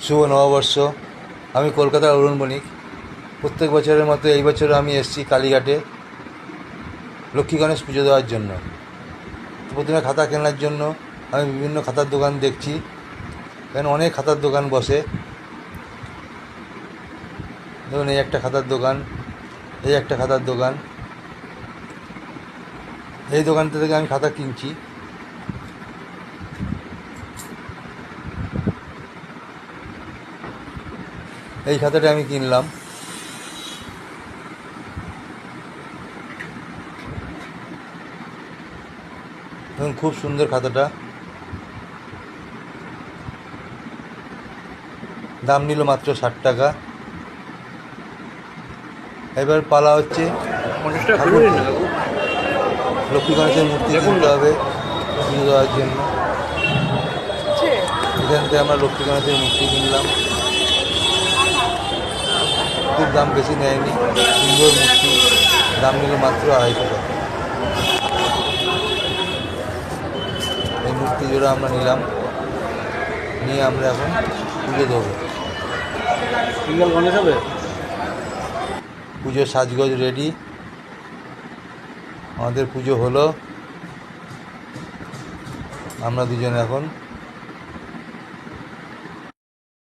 শুভ নববর্ষ। আমি কলকাতার অরুণ বণিক। প্রত্যেক বছরের মতো এই বছর আমি এসেছি কালীঘাটে লক্ষ্মী গণেশ পুজো দেওয়ার জন্য। প্রথমে খাতা কেনার জন্য আমি বিভিন্ন খাতার দোকান দেখছি, এখানে অনেক খাতার দোকান বসে। ধরুন এই একটা খাতার দোকান, এই একটা খাতার দোকান, এই দোকানটা থেকে আমি খাতা কিনছি। এই খাতাটা আমি কিনলাম। দেখুন খুব সুন্দর খাতাটা, দাম নিল মাত্র 60 টাকা। এবার পালা হচ্ছে লক্ষ্মী গণেশের মূর্তি কিনতে হবে পুজো দেওয়ার জন্য। এখান থেকে আমরা লক্ষ্মী গণেশের মূর্তি কিনলাম। খুব দাম বেশি নেয়নি, সুন্দর মূর্তি, দাম নিল মাত্র 250 টাকা। এই মূর্তি জোড়া আমরা নিলাম, নিয়ে আমরা এখন পুজো দেবো। পুজোর সাজগোজ রেডি, আমাদের পুজো হলো। আমরা দুজনে এখন